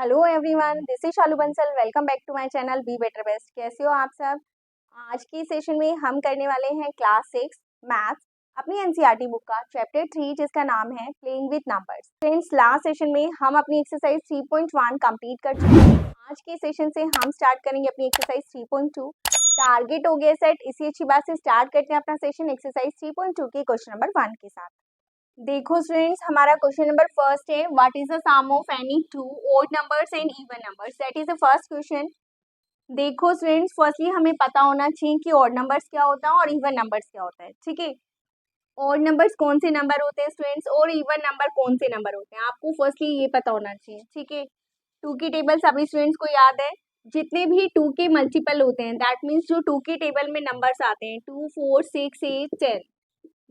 Hello everyone, this is Shalu Bansal. Welcome back to my channel be better best. कैसे हो आप सब। आज की सेशन में हम करने वाले हैं क्लास 6 मैथ्स अपनी एनसीईआरटी बुक का चैप्टर 3 जिसका नाम है playing with numbers. Friends, last session में हम अपनी एक्सरसाइज 3.1 कंप्लीट कर चुके हैं। आज के सेशन से हम स्टार्ट करेंगे अपनी एक्सरसाइज 3.2। टारगेट हो गया सेट, इसी अच्छी बात से स्टार्ट करते हैं अपना सेशन एक्सरसाइज 3.2 के क्वेश्चन नंबर 1 के साथ। देखो स्टूडेंट्स, हमारा क्वेश्चन नंबर फर्स्ट है, what is the sum of any two odd numbers and even numbers. That is the first question. देखो स्टूडेंट्स, फर्स्टली हमें पता होना चाहिए कि ओड नंबर्स क्या होता है और इवन नंबर्स क्या होता है। ठीक है, ओड नंबर्स कौन से नंबर होते हैं स्टूडेंट्स और इवन नंबर कौन से नंबर होते हैं, आपको फर्स्टली ये पता होना चाहिए। ठीक है, टू की टेबल सभी स्टूडेंट्स को याद है। जितने भी टू के मल्टीपल होते हैं, दैट मीन्स जो टू की टेबल में नंबर्स आते हैं 2, 4, 6, 8, 10,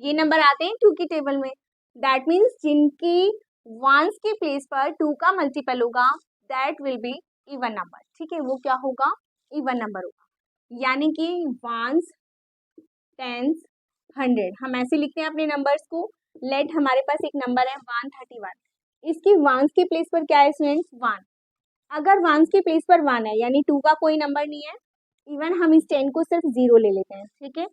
ये नंबर आते हैं टू की टेबल में। दैट मीन्स जिनकी वंस के प्लेस पर टू का मल्टीपल होगा that will be even number. ठीक है, वो क्या होगा, इवन नंबर होगा। यानी कि वंस, टेंस, 100 हम ऐसे लिखते हैं अपने नंबर्स को। लेट हमारे पास एक नंबर है 131, इसकी वंस के प्लेस पर क्या है स्टूडेंट्स, 1। अगर वंस के प्लेस पर 1 है यानी टू का कोई नंबर नहीं है, इवन हम इस 10 को सिर्फ 0 ले लेते हैं। ठीक है,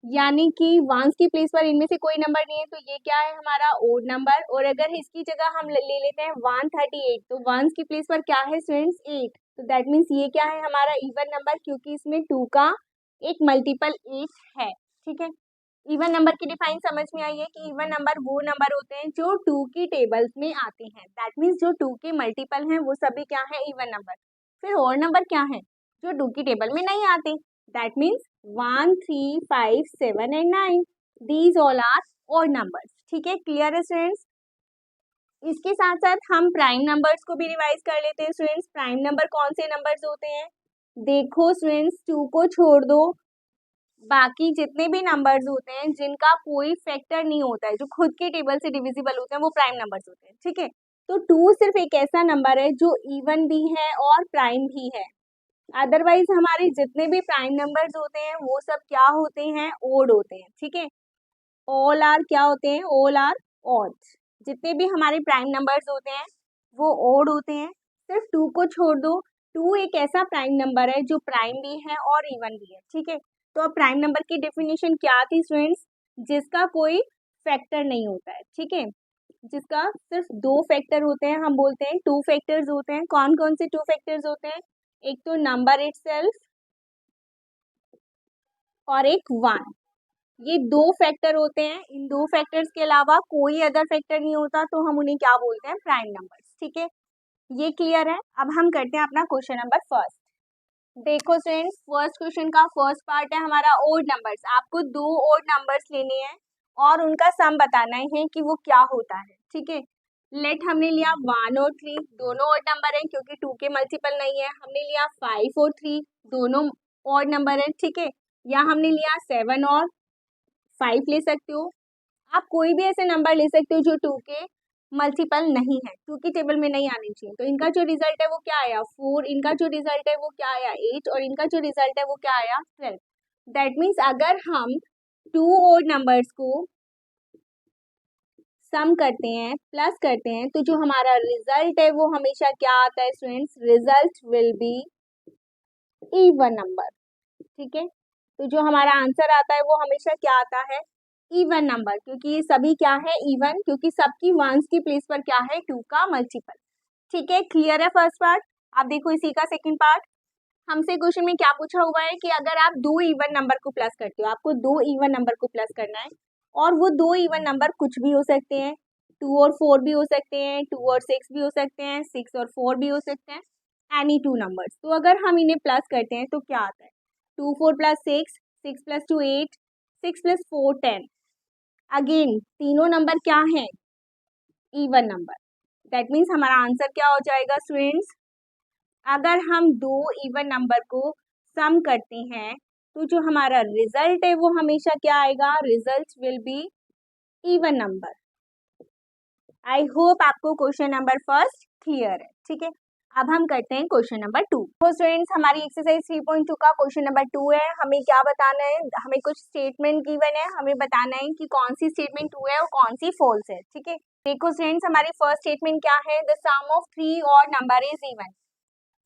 यानी कि वंस की प्लेस पर इनमें से कोई नंबर नहीं है, तो ये क्या है हमारा ओड नंबर। और अगर इसकी जगह हम ले लेते हैं 138, तो वंस की प्लेस पर क्या है स्टूडेंट्स, 8। तो दैट मीन्स ये क्या है हमारा इवन नंबर, क्योंकि इसमें टू का एक मल्टीपल 8 है। ठीक है, इवन नंबर की डिफाइन समझ में आई है कि इवन नंबर वो नंबर होते हैं जो टू की टेबल्स में आते हैं। दैट मीन्स जो टू के मल्टीपल हैं वो सभी क्या है, इवन नंबर। फिर और नंबर क्या है, जो टू की टेबल में नहीं आते। That means 1, 3, 5, 7 and 9, these all are odd numbers. ठीक है, क्लियर है स्टूडेंट्स। इसके साथ साथ हम प्राइम नंबर्स को भी रिवाइज कर लेते हैं स्टूडेंट्स। प्राइम नंबर कौन से नंबर्स होते हैं, देखो स्टूडेंट्स, टू को छोड़ दो, बाकी जितने भी नंबर्स होते हैं जिनका कोई फैक्टर नहीं होता है, जो खुद के टेबल से डिविजिबल होते हैं, वो प्राइम नंबर्स होते हैं। ठीक है, तो टू सिर्फ एक ऐसा नंबर है जो इवन भी है और प्राइम भी है। अदरवाइज हमारे जितने भी प्राइम नंबर्स होते हैं वो सब क्या होते हैं, ओड होते हैं। ठीक है, ऑल आर क्या होते हैं, ऑल आर ऑड। जितने भी हमारे प्राइम नंबर्स होते हैं वो ओड होते हैं, सिर्फ टू को छोड़ दो। टू एक ऐसा प्राइम नंबर है जो प्राइम भी है और इवन भी है। ठीक है, तो अब प्राइम नंबर की डेफिनेशन क्या थी स्टूडेंट्स, जिसका कोई फैक्टर नहीं होता है। ठीक है, जिसका सिर्फ दो फैक्टर होते हैं, हम बोलते हैं टू फैक्टर्स होते हैं। कौन कौन से टू फैक्टर्स होते हैं, एक तो नंबर इटसेल्फ और एक 1, ये दो फैक्टर होते हैं। इन दो फैक्टर्स के अलावा कोई अदर फैक्टर नहीं होता, तो हम उन्हें क्या बोलते हैं, प्राइम नंबर्स। ठीक है, ये क्लियर है। अब हम करते हैं अपना क्वेश्चन नंबर फर्स्ट। देखो फ्रेंड्स, फर्स्ट क्वेश्चन का फर्स्ट पार्ट है हमारा ओड नंबर्स। आपको दो ओड नंबर्स लेने हैं और उनका सम बताना है कि वो क्या होता है। ठीक है, लेट हमने लिया 1 और 3, दोनों ओड नंबर हैं क्योंकि 2 के मल्टीपल नहीं है। हमने लिया 5 और 3, दोनों ओड नंबर है। ठीक है, या हमने लिया 7 और 5 ले सकते हो। आप कोई भी ऐसे नंबर ले सकते हो जो 2 के मल्टीपल नहीं है, 2 की टेबल में नहीं आनी चाहिए। तो इनका जो रिजल्ट है वो क्या आया, 4, इनका जो रिजल्ट है वो क्या आया, 8, और इनका जो रिजल्ट है वो क्या आया, 12। दैट मीन्स अगर हम टू ओड नंबर्स को सम करते हैं, प्लस करते हैं, तो जो हमारा रिजल्ट है वो हमेशा क्या आता है students, result will be even number. ठीक है, तो जो हमारा आंसर आता है वो हमेशा क्या आता है, इवन नंबर, क्योंकि ये सभी क्या है, इवन, क्योंकि सबकी वंस की प्लेस पर क्या है, टू का मल्टीपल। ठीक है, क्लियर है फर्स्ट पार्ट। अब देखो इसी का सेकंड पार्ट। हमसे क्वेश्चन में क्या पूछा हुआ है कि अगर आप दो इवन नंबर को प्लस करते हो, आपको दो इवन नंबर को प्लस करना है, और वो दो इवन नंबर कुछ भी हो सकते हैं, 2 और 4 भी हो सकते हैं, 2 और 6 भी हो सकते हैं, 6 और 4 भी हो सकते हैं, एनी टू नंबर्स। तो अगर हम इन्हें प्लस करते हैं तो क्या आता है, 2 4 प्लस 6, 6 प्लस 2 8, 6 प्लस 4 10। अगेन तीनों नंबर क्या है, इवन नंबर। दैट मीन्स हमारा आंसर क्या हो जाएगा स्टूडेंट्स, अगर हम दो इवन नंबर को सम करते हैं तो जो हमारा रिजल्ट है वो हमेशा क्या आएगा, result will be even number. I hope आपको क्वेश्चन नंबर फर्स्ट क्लियर है। ठीक है, अब हम करते हैं क्वेश्चन नंबर 2। तो स्टूडेंट्स, हमारी एक्सरसाइज 3.2 का क्वेश्चन नंबर 2 है। हमें क्या बताना है, हमें कुछ स्टेटमेंट गिवन है, हमें बताना है कि कौन सी स्टेटमेंट ट्रू है और कौन सी फॉल्स है। ठीक है, देखो स्टूडेंट्स, हमारी फर्स्ट स्टेटमेंट क्या है, the sum of 3 odd number is even.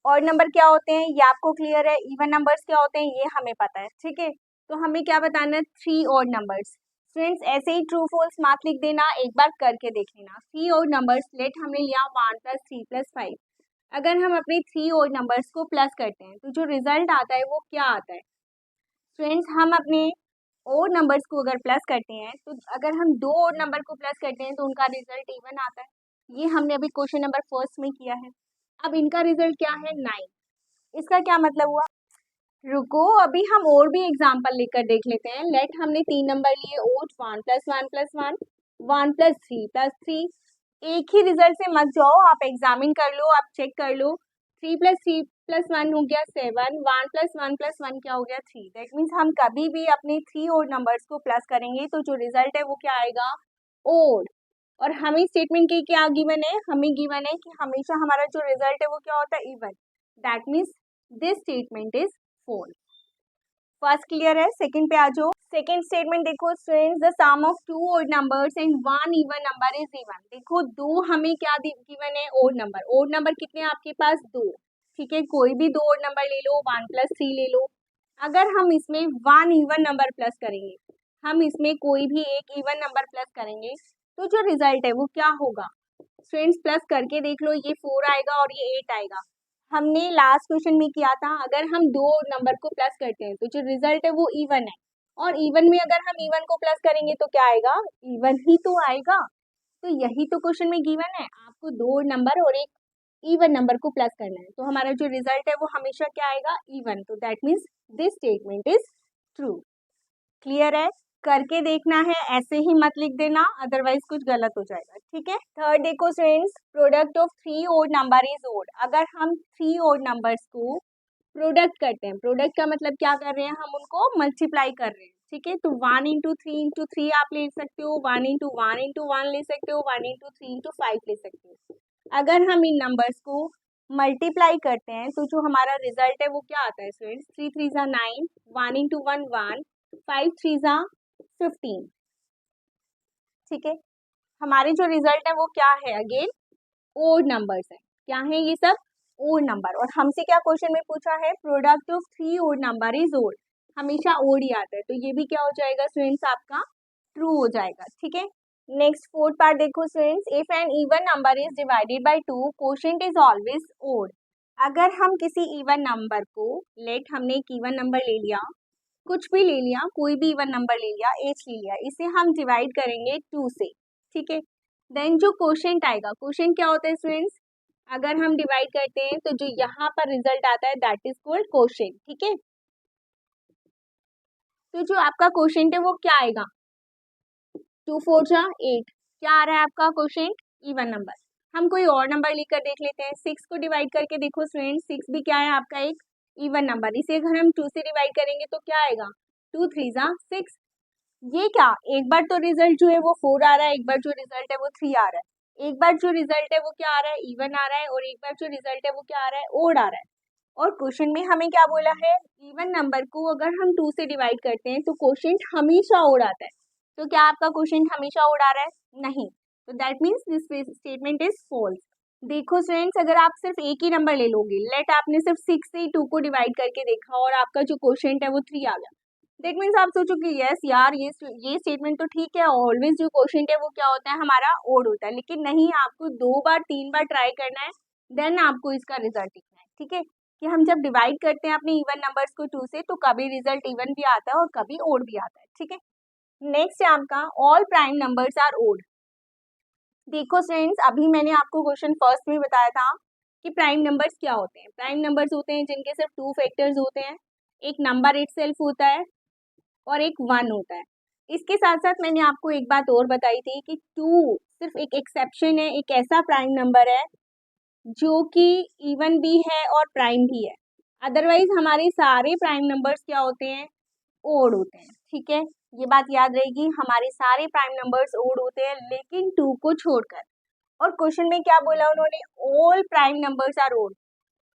Odd number क्या होते हैं ये आपको क्लियर है, इवन नंबर्स क्या होते हैं ये हमें पता है, ठीक है। तो हमें क्या बताना है, 3 ऑड नंबर्स। स्टूडेंट्स ऐसे ही ट्रू फॉल्स मत लिख देना, एक बार करके देख लेना। 3 ऑड नंबर्स, लेट हमने लिया 1 + 3 + 5। अगर हम अपने 3 ऑड नंबर्स को प्लस करते हैं तो जो रिजल्ट आता है वो क्या आता है। फ्रेंड्स हम अपने ओड नंबर्स को अगर प्लस करते हैं तो अगर हम 2 ओड नंबर को प्लस करते हैं तो उनका रिजल्ट इवन आता है। ये हमने अभी क्वेश्चन नंबर फर्स्ट में किया है। अब इनका रिजल्ट क्या है, 9। इसका क्या मतलब हुआ, रुको अभी हम और भी एग्जांपल लेकर देख लेते हैं। लेट हमने 3 नंबर लिए, ओड 1 + 1 + 1, 1 + 3 + 3। एक ही रिजल्ट से मत जाओ, आप एग्जामिन कर लो, आप चेक कर लो। 3 + 3 + 1 हो गया 7, 1 + 1 + 1 क्या हो गया 3। दैट मीन्स हम कभी भी अपने 3 ओड नंबर्स को प्लस करेंगे तो जो रिजल्ट है वो क्या आएगा, ओड। और हमें स्टेटमेंट के क्या गिवन है, हमें गिवन है कि हमेशा हमारा जो रिजल्ट है वो क्या होता है, even. That means this statement is false. First clear है, सेकंड पे आ जाओ। सेकंड स्टेटमेंट देखो students, the sum of 2 odd numbers and 1 even number is even. देखो दो हमें क्या गिवन है, ओड नंबर। ओड नंबर कितने हैं आपके पास, 2, ठीक है। कोई भी 2 ओड नंबर ले लो, 1 + 3 ले लो। अगर हम इसमें 1 इवन नंबर प्लस करेंगे, हम इसमें कोई भी एक इवन नंबर प्लस करेंगे तो जो रिजल्ट है वो क्या होगा। स्टूडेंट्स प्लस करके देख लो, ये 4 आएगा और ये 8 आएगा। हमने लास्ट क्वेश्चन में किया था, अगर हम 2 नंबर को प्लस करते हैं तो जो रिजल्ट है वो इवन है। और इवन में अगर हम इवन को प्लस करेंगे तो क्या आएगा, इवन ही तो आएगा। तो यही तो क्वेश्चन में गिवन है, आपको 2 नंबर और एक इवन नंबर को प्लस करना है। तो हमारा जो रिजल्ट है वो हमेशा क्या आएगा, इवन। तो that means this statement is true. Clear है, करके देखना है, ऐसे ही मत लिख देना, अदरवाइज कुछ गलत हो जाएगा, ठीक है। थर्ड देखो friends, product of 3 odd number is odd. अगर हम 3 ओड नंबर्स को प्रोडक्ट करते हैं, प्रोडक्ट का मतलब क्या कर रहे हैं, हम उनको मल्टीप्लाई कर रहे हैं, ठीक है। तो 1 × 3 × 3 आप ले सकते हो, 1 × 1 × 1 ले सकते हो, 1 × 3 × 5 ले सकते हो। अगर हम इन नंबर्स को मल्टीप्लाई करते हैं तो जो हमारा रिजल्ट है वो क्या आता है स्टूडेंट्स, 3 × 3 = 9, 1 × 1 1, 5 × 3 = 15, ठीक है। हमारे जो रिजल्ट है वो क्या है, अगेन ओड नंबर्स है। क्या है ये सब, ओड नंबर। और हमसे क्या क्वेश्चन में पूछा है, product of 3 odd number is odd. हमेशा ओड ही आता है, तो ये भी क्या हो जाएगा स्टूडेंट्स, आपका ट्रू हो जाएगा, ठीक है। नेक्स्ट फोर्थ पार्ट देखो students, if an even number is divided by 2, quotient is always odd. अगर हम किसी इवन नंबर को, लेट हमने एक इवन नंबर ले लिया, कुछ भी ले लिया, कोई भी इवन नंबर ले लिया, एच ले लिया, इसे हम डिवाइड करेंगे 2 से, ठीक है। देन जो क्वोशिएंट आएगा, क्वोशिएंट क्या होता है स्टूडेंट्स, अगर हम डिवाइड करते हैं तो जो यहाँ पर रिजल्ट आता है दैट इज कॉल्ड क्वोशिएंट, ठीक है। तो जो आपका क्वोशिएंट है वो क्या आएगा, 2 × 4 = 8। क्या आ रहा है आपका क्वोशिएंट, इवन नंबर। हम कोई और नंबर लेकर देख लेते हैं, 6 को डिवाइड करके देखो स्टूडेंट, 6 भी क्या है आपका एक इवन नंबर। इसे अगर हम 2 से डिवाइड करेंगे तो क्या आएगा, 2 × 3 = 6। ये क्या, एक बार तो रिजल्ट जो है वो 4 आ रहा है, एक बार जो रिजल्ट है वो 3 आ रहा है। एक बार जो रिजल्ट है वो क्या आ रहा है, इवन आ रहा है, और एक बार जो रिजल्ट है वो क्या आ रहा है, ओड आ रहा है। और क्वेश्चन में हमें क्या बोला है, इवन नंबर को अगर हम 2 से डिवाइड करते हैं तो क्वोशिएंट हमेशा ओड आता है। तो क्या आपका क्वोशिएंट हमेशा ओड आ रहा है, नहीं। तो that means this statement is false. देखो स्टूडेंट्स, अगर आप सिर्फ एक ही नंबर ले लोगे, लेट आपने सिर्फ 6 से 2 को डिवाइड करके देखा और आपका जो क्वोशिएंट है वो 3 आ गया, दैट मीन्स आप सोचोगे यस यार ये स्टेटमेंट तो ठीक है, ऑलवेज जो क्वोशिएंट है वो क्या होता है, हमारा ओड होता है। लेकिन नहीं, आपको 2 बार 3 बार ट्राई करना है, देन आपको इसका रिजल्ट लिखना है, ठीक है। कि हम जब डिवाइड करते हैं अपने इवन नंबर्स को 2 से तो कभी रिजल्ट इवन भी आता है और कभी ओड भी आता है, ठीक है। नेक्स्ट है आपका, all prime numbers are odd. देखो फ्रेंड्स, अभी मैंने आपको क्वेश्चन फर्स्ट में बताया था कि प्राइम नंबर्स क्या होते हैं। प्राइम नंबर्स होते हैं जिनके सिर्फ 2 फैक्टर्स होते हैं, एक नंबर इटसेल्फ होता है और एक 1 होता है। इसके साथ साथ मैंने आपको एक बात और बताई थी कि 2 सिर्फ एक एक्सेप्शन है, एक ऐसा प्राइम नंबर है जो कि इवन भी है और प्राइम भी है। अदरवाइज हमारे सारे प्राइम नंबर्स क्या होते हैं, ओड होते हैं, ठीक है। ये बात याद रहेगी, हमारे सारे प्राइम नंबर्स ओड होते हैं लेकिन 2 को छोड़कर। और क्वेश्चन में क्या बोला उन्होंने, all prime numbers are odd.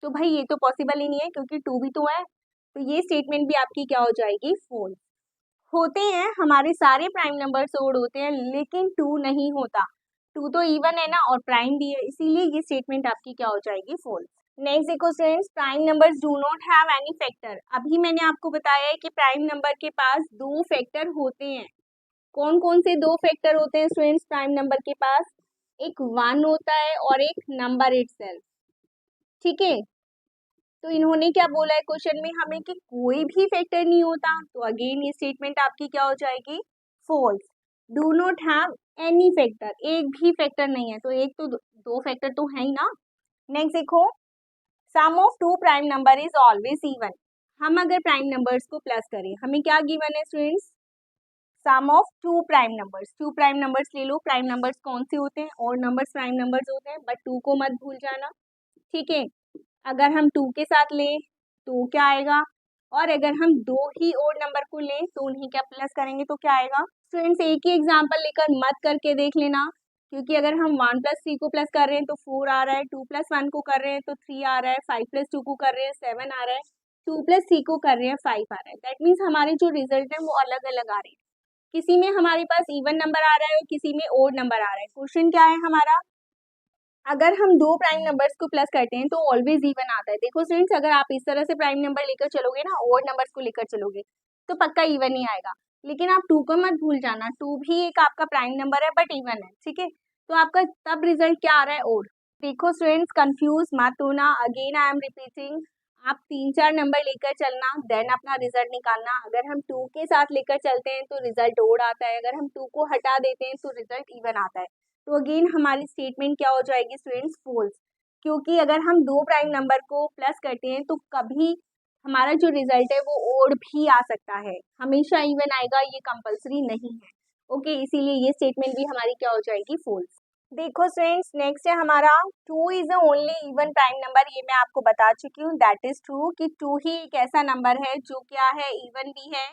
तो भाई ये तो पॉसिबल ही नहीं है क्योंकि 2 भी तो है, तो ये स्टेटमेंट भी आपकी क्या हो जाएगी, फॉल्स। होते हैं, हमारे सारे प्राइम नंबर्स ओड होते हैं लेकिन 2 नहीं होता। टू तो इवन है ना और प्राइम भी है, इसीलिए ये स्टेटमेंट आपकी क्या हो जाएगी, फॉल्स। नेक्स्ट देखो students, prime numbers do not have any factor. अभी मैंने आपको बताया है कि प्राइम नंबर के पास दो फैक्टर होते हैं। कौन कौन से दो फैक्टर होते हैं स्टूडेंट्स प्राइम नंबर के पास? एक 1 होता है और एक नंबर इटसेल्फ, ठीक है। तो इन्होंने क्या बोला है क्वेश्चन में हमें कि कोई भी फैक्टर नहीं होता, तो अगेन ये स्टेटमेंट आपकी क्या हो जाएगी, false. Do not have any factor, एक भी फैक्टर नहीं है, तो एक तो दो फैक्टर तो है ही ना। नेक्स्ट देखो, sum of two prime number is always even. हम अगर प्राइम नंबर्स को प्लस करें, हमें क्या गिवन है students, sum of two prime numbers. Two prime numbers ले लो, प्राइम नंबर्स कौन से होते हैं, और नंबर्स प्राइम नंबर्स होते हैं, बट टू को मत भूल जाना, ठीक है। अगर हम टू के साथ लें तो क्या आएगा, और अगर हम दो ही और नंबर को लें तो उन्हें क्या प्लस करेंगे तो क्या आएगा। स्टूडेंट्स एक ही एग्जांपल लेकर मत करके देख लेना, क्योंकि अगर हम 1 + 3 को प्लस कर रहे हैं तो 4 आ रहा है, 2 + 1 को कर रहे हैं तो 3 आ रहा है, 5 + 2 को कर रहे हैं 7 आ रहा है, 2 + 3 को कर रहे हैं 5 आ रहा है। दैट मीन्स हमारे जो रिजल्ट है वो अलग अलग आ रहे हैं। किसी में हमारे पास इवन नंबर आ रहा है और किसी में ओड नंबर आ रहा है। क्वेश्चन क्या है हमारा, अगर हम दो प्राइम नंबर्स को प्लस करते हैं तो ऑलवेज इवन आता है। देखो स्टूडेंट्स, अगर आप इस तरह से प्राइम नंबर लेकर चलोगे ना, ओड नंबर्स को लेकर चलोगे तो पक्का इवन ही आएगा। लेकिन आप टू को मत भूल जाना, टू भी एक आपका प्राइम नंबर है बट इवन है, ठीक है। तो आपका तब रिजल्ट क्या आ रहा है, ओड। देखो स्टूडेंट्स, कंफ्यूज मत होना, अगेन आई एम रिपीटिंग, आप 3-4 नंबर लेकर चलना, देन अपना रिजल्ट निकालना। अगर हम टू के साथ लेकर चलते हैं तो रिजल्ट ओड आता है, अगर हम टू को हटा देते हैं तो रिजल्ट इवन आता है। तो अगेन हमारी स्टेटमेंट क्या हो जाएगी स्टूडेंट्स, फॉल्स, क्योंकि अगर हम दो प्राइम नंबर को प्लस करते हैं तो कभी हमारा जो रिजल्ट है वो ओड भी आ सकता है, हमेशा इवन आएगा, ये कंपलसरी नहीं है, ओके। इसीलिए ये स्टेटमेंट भी हमारी क्या हो जाएगी, फॉल्स। देखो स्टूडेंट्स, नेक्स्ट है हमारा, two is the only even prime number. ये मैं आपको बता चुकी हूँ, दैट इज ट्रू कि टू ही एक ऐसा नंबर है जो क्या है, इवन भी है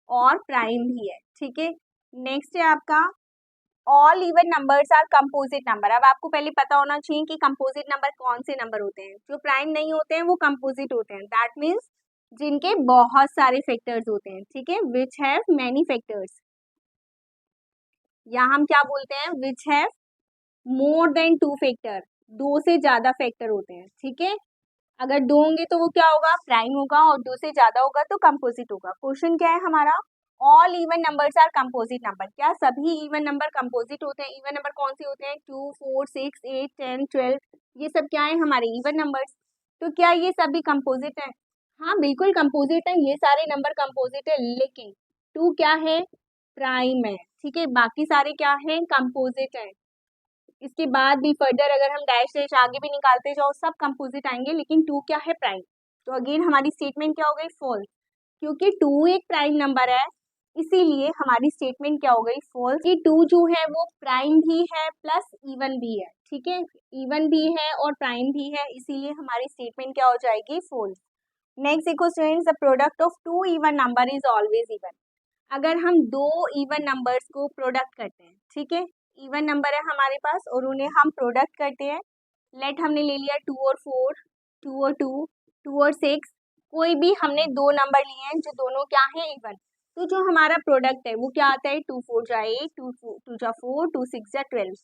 और प्राइम भी है, ठीक है। नेक्स्ट है आपका, all even numbers are composite number. अब आपको पहले पता होना चाहिए कि कंपोजिट नंबर कौन से नंबर होते हैं। जो प्राइम नहीं होते हैं वो कंपोजिट होते हैं, दैट मीन्स जिनके बहुत सारे फैक्टर्स होते हैं, ठीक है, विच हैव मैनी फैक्टर्स, या हम क्या बोलते हैं, which have more than 2 factor, दो से ज्यादा फैक्टर होते हैं, ठीक है। अगर दो होंगे तो वो क्या होगा, प्राइम होगा, और दो से ज्यादा होगा तो कंपोजिट होगा। क्वेश्चन क्या है हमारा, all even numbers are composite number. क्या सभी इवन नंबर कंपोजिट होते हैं? इवन नंबर कौन से होते हैं, 2, 4, 6, 8, 10, 12, ये सब क्या है, हमारे इवन नंबर्स। तो क्या ये सभी कंपोजिट है? हाँ बिल्कुल कंपोजिट है, ये सारे नंबर कंपोजिट है, लेकिन टू क्या है, प्राइम है, ठीक है। बाकी सारे क्या है, कंपोजिट है। इसके बाद भी फर्दर अगर हम डैश डैश आगे भी निकालते जाओ सब कंपोजिट आएंगे, लेकिन टू क्या है, प्राइम। तो अगेन हमारी स्टेटमेंट क्या हो गई, फॉल्स, क्योंकि टू एक प्राइम नंबर है, इसीलिए हमारी स्टेटमेंट क्या हो गई, फॉल्स, कि टू जो है वो प्राइम भी है प्लस इवन भी है, ठीक है। इवन भी है और प्राइम भी है, इसीलिए हमारी स्टेटमेंट क्या हो जाएगी, फॉल्स। नेक्स्ट देखो students, the product of two even number is always even. अगर हम दो इवन नंबर्स को प्रोडक्ट करते हैं, ठीक है, इवन नंबर है हमारे पास और उन्हें हम प्रोडक्ट करते हैं, लेट हमने ले लिया 2 और 4, 2 और 2, 2 और 6, कोई भी हमने दो नंबर लिए हैं जो दोनों क्या है, इवन। तो जो हमारा प्रोडक्ट है वो क्या आता है, 2 4 जा 8, 2 जा 4, 2 6 जा 12,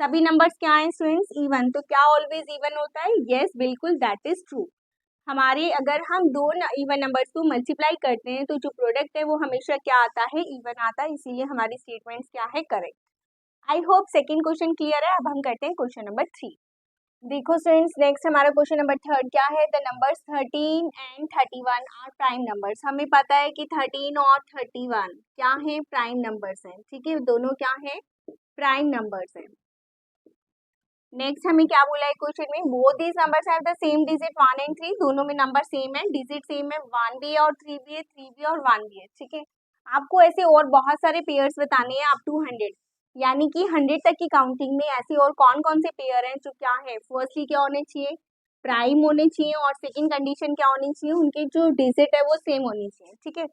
सभी नंबर्स क्या है स्टूडेंट्स, इवन। तो क्या ऑलवेज इवन होता है, यस बिल्कुल, दैट इज ट्रू। हमारे अगर हम दो इवन नंबर्स को मल्टीप्लाई करते हैं तो जो प्रोडक्ट है वो हमेशा क्या आता है, इवन आता है, इसीलिए हमारी स्टेटमेंट्स क्या है, correct. I hope second question clear है। अब हम करते हैं क्वेश्चन नंबर 3। देखो स्टूडेंट्स, नेक्स्ट हमारा क्वेश्चन नंबर 3 क्या है, the numbers 13 and 31 are prime numbers. हमें पता है कि 13 और 31 क्या है, प्राइम नंबर्स हैं, ठीक है, दोनों क्या है, प्राइम नंबर्स हैं। नेक्स्ट हमें क्या बोला है क्वेश्चन में, both these numbers have the same digit 1 and 3। दोनों में नंबर सेम है, डिजिट सेम है, 1 भी है और 3 भी है, 3 भी और 1 भी है, ठीक है। आपको ऐसे और बहुत सारे पेयर्स बताने हैं अप टू 100, यानी कि 100 तक की काउंटिंग में ऐसे और कौन कौन से पेयर हैं जो क्या है, फर्स्टली क्या होने चाहिए, प्राइम होने चाहिए, और सेकेंड कंडीशन क्या होनी चाहिए, उनके जो डिजिट है वो सेम होनी चाहिए, ठीक है।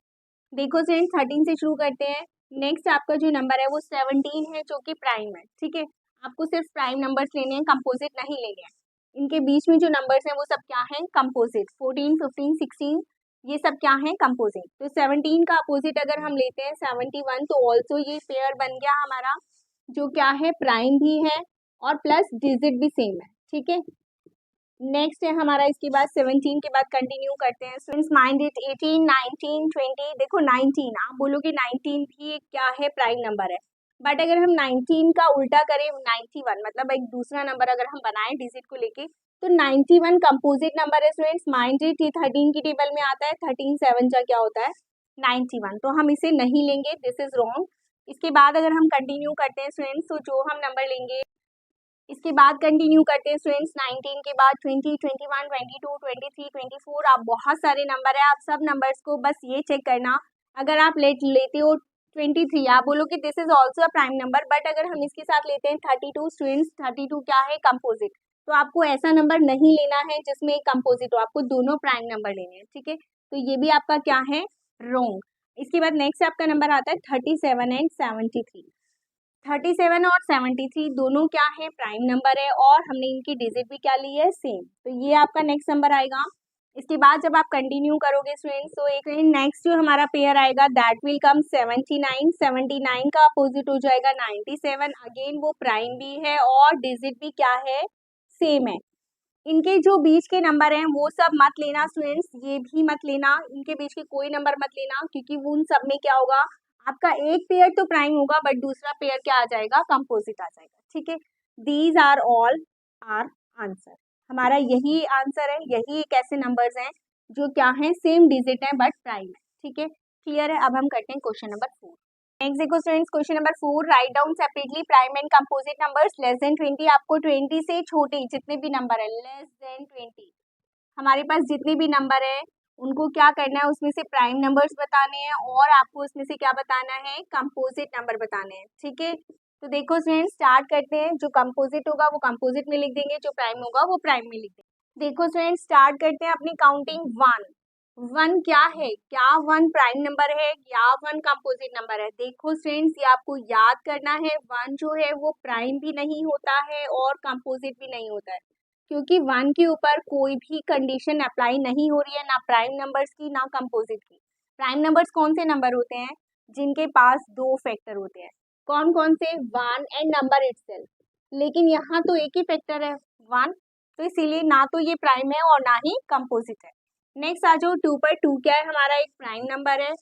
देखो फ्रेंड्स, 13 से शुरू करते हैं। नेक्स्ट आपका जो नंबर है वो 17 है जो कि प्राइम है, ठीक है। आपको सिर्फ प्राइम नंबर्स लेने हैं, कंपोजिट नहीं लेने हैं। इनके बीच में जो नंबर्स हैं वो सब क्या हैं, कंपोजिट। 14, 15, 16 ये सब क्या हैं, कंपोजिट। तो 17 का अपोजिट अगर हम लेते हैं 71, तो ऑल्सो ये पेयर बन गया हमारा जो क्या है प्राइम भी है और प्लस डिजिट भी सेम है, ठीक है। नेक्स्ट है हमारा इसके बाद 17 के बाद कंटिन्यू करते हैं। Students mind it 18, 19, 20। देखो 19, आप बोलोगे 19 भी एक क्या है प्राइम नंबर है, बट अगर हम 19 का उल्टा करें 91, मतलब एक दूसरा नंबर अगर हम बनाएं डिजिट को लेके, तो 91 कंपोजिट नंबर है स्टूडेंट्स। माइंड इट 13 की टेबल में आता है, 13 7 का क्या होता है 91, तो हम इसे नहीं लेंगे, दिस इज रॉन्ग। इसके बाद अगर हम कंटिन्यू करते हैं स्टूडेंट्स, तो जो हम नंबर लेंगे इसके बाद कंटिन्यू करते हैं स्टूडेंट्स 19 के बाद 20, 21, 22, 23, 24। आप बहुत सारे नंबर है, आप सब नंबर्स को बस ये चेक करना, अगर आप लेते हो 23, आप बोलो कि this is also a prime number, but अगर हम इसके साथ लेते हैं 32 स्टूडेंट्स, 32 क्या है कंपोजिट, तो आपको ऐसा नंबर नहीं लेना है जिसमें कंपोजिट हो, आपको दोनों प्राइम नंबर लेने हैं, ठीक है। तो ये भी आपका क्या है रॉन्ग। इसके बाद नेक्स्ट आपका नंबर आता है 37 एंड 73। 37 और 73 दोनों क्या है प्राइम नंबर है, और हमने इनकी डिजिट भी क्या ली है सेम, तो ये आपका नेक्स्ट नंबर आएगा। इसके बाद जब आप कंटिन्यू करोगे स्टूडेंट्स, तो एक नेक्स्ट जो हमारा पेयर आएगा दैट विल कम 79। 79 का अपोजिट हो जाएगा 97, अगेन वो प्राइम भी है और डिजिट भी क्या है सेम है। इनके जो बीच के नंबर हैं वो सब मत लेना स्टूडेंट्स, ये भी मत लेना, इनके बीच के कोई नंबर मत लेना, क्योंकि वो उन सब में क्या होगा, आपका एक पेयर तो प्राइम होगा बट दूसरा पेयर क्या आ जाएगा कंपोजिट आ जाएगा, ठीक है। These are all are answer, हमारा यही आंसर है, यही एक ऐसे नंबर्स हैं जो क्या है सेम डिजिट है बट प्राइम है, ठीक है। क्लियर है। अब हम करते हैं क्वेश्चन नंबर 4। नेक्स्ट देखो students, question number 4, write down separately prime and composite numbers less than 20। आपको 20 से छोटे जितने भी नंबर है लेस देन 20, हमारे पास जितने भी नंबर है उनको क्या करना है, उसमें से प्राइम नंबर्स बताने हैं और आपको उसमें से क्या बताना है कंपोजिट नंबर बताने हैं, ठीक है। तो देखो स्टूडेंट्स स्टार्ट करते हैं, जो कंपोजिट होगा वो कंपोजिट में लिख देंगे, जो प्राइम होगा वो प्राइम में लिख देंगे। देखो स्टूडेंट्स स्टार्ट करते हैं अपनी काउंटिंग। 1, 1 क्या है, क्या 1 प्राइम नंबर है या 1 कंपोजिट नंबर है। देखो स्टूडेंट्स ये आपको याद करना है, 1 जो है वो प्राइम भी नहीं होता है और कंपोजिट भी नहीं होता है, क्योंकि 1 के ऊपर कोई भी कंडीशन अप्लाई नहीं हो रही है, ना प्राइम नंबर्स की ना कंपोजिट की। प्राइम नंबर्स कौन से नंबर होते हैं जिनके पास 2 फैक्टर होते हैं, कौन कौन से 1 एंड नंबर इटसेल्फ, लेकिन यहाँ तो एक ही फैक्टर है 1, तो इसीलिए ना तो ये प्राइम है और ना ही कंपोजिट है। नेक्स्ट आ जाओ 2 पर। 2 क्या है हमारा एक प्राइम नंबर है,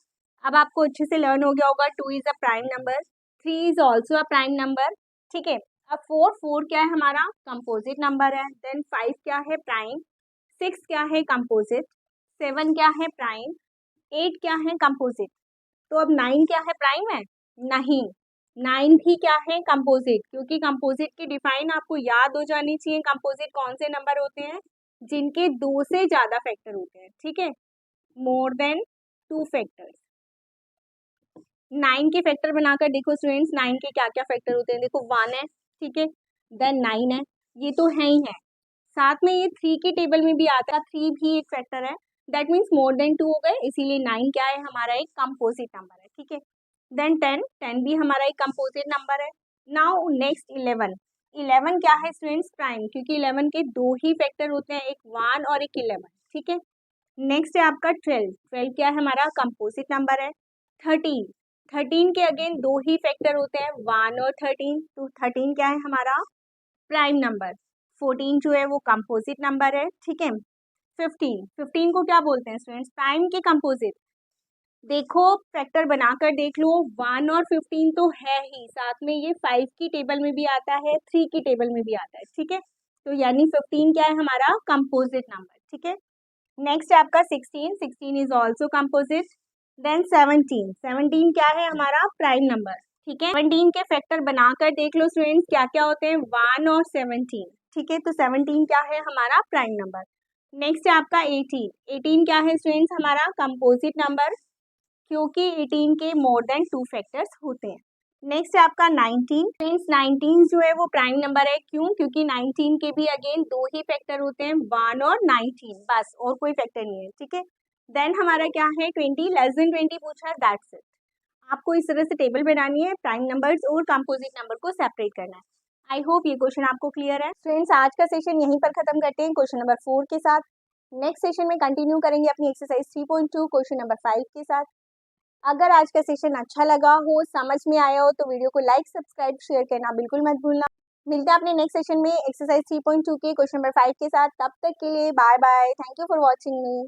अब आपको अच्छे से लर्न हो गया होगा 2 is a prime number, 3 is also a prime number, ठीक है। अब 4, 4 क्या है हमारा कंपोजिट नंबर है, देन 5 क्या है प्राइम, 6 क्या है कंपोजिट, 7 क्या है प्राइम, 8 क्या है कंपोजिट। तो अब 9 क्या है प्राइम है, नहीं, 9 भी क्या है कंपोजिट, क्योंकि कंपोजिट की डिफाइन आपको याद हो जानी चाहिए। कंपोजिट कौन से नंबर होते हैं जिनके 2 से ज्यादा फैक्टर होते हैं, ठीक है, मोर देन 2 फैक्टर्स। 9 के फैक्टर बनाकर देखो स्टूडेंट्स, 9 के क्या क्या फैक्टर होते हैं, देखो 1 है, ठीक है, देन 9 है, ये तो है ही है, साथ में ये 3 की टेबल में भी आता है, 3 भी एक फैक्टर है, दैट मीन्स मोर देन 2 हो गए, इसीलिए 9 क्या है हमारा एक कंपोजिट नंबर है, ठीक है। देन 10, 10 भी हमारा एक कंपोजिट नंबर है। नाउ नेक्स्ट 11, 11 क्या है स्टूडेंट्स प्राइम, क्योंकि 11 के 2 ही फैक्टर होते हैं, एक 1 और एक 11, ठीक है। नेक्स्ट है आपका 12, 12 क्या है हमारा कंपोजिट नंबर है। 13, 13 के अगेन 2 ही फैक्टर होते हैं 1 और 13, तो 13 क्या है हमारा प्राइम नंबर। 14 जो है वो कंपोजिट नंबर है, ठीक है। 15, 15 को क्या बोलते हैं स्टूडेंट्स प्राइम के कंपोजिट। देखो फैक्टर बनाकर देख लो, 1 और 15 तो है ही, साथ में ये 5 की टेबल में भी आता है, 3 की टेबल में भी आता है, ठीक है। तो यानी 15 क्या है हमारा कंपोजिट नंबर, ठीक है। नेक्स्ट है आपका 16, 16 इज ऑल्सो कंपोजिट। देन 17, 17 क्या है हमारा प्राइम नंबर, ठीक है। 17 के फैक्टर बनाकर देख लो स्टूडेंट्स क्या क्या होते हैं 1 और 17, ठीक है, तो 17 क्या है हमारा प्राइम नंबर। नेक्स्ट है आपका 18, 18 क्या है स्टूडेंट्स हमारा कंपोजिट नंबर, क्योंकि 18 के मोर देन 2 फैक्टर्स होते हैं। नेक्स्ट है आपका 19, फ्रेंड्स 19 जो है वो प्राइम नंबर है, क्यों, क्योंकि 19 के भी अगेन 2 ही फैक्टर होते हैं 1 और 19, बस और कोई फैक्टर नहीं है, ठीक है। देन हमारा क्या है 20, लेस देन 20 पूछा है, दैट्स इट। आपको इस तरह से टेबल बनानी है, प्राइम नंबर्स और कंपोजिट नंबर को सेपरेट करना है। आई होप ये क्वेश्चन आपको क्लियर है। फ्रेंड्स आज का सेशन यहीं पर खत्म करते हैं क्वेश्चन नंबर 4 के साथ। नेक्स्ट सेशन में कंटिन्यू करेंगे अपनी एक्सरसाइज 3.2 क्वेश्चन नंबर 5 के साथ। अगर आज का सेशन अच्छा लगा हो, समझ में आया हो तो वीडियो को लाइक, सब्सक्राइब, शेयर करना बिल्कुल मत भूलना। मिलते हैं अपने नेक्स्ट सेशन में एक्सरसाइज 3.2 के क्वेश्चन नंबर 5 के साथ। तब तक के लिए bye bye. Thank you for watching me.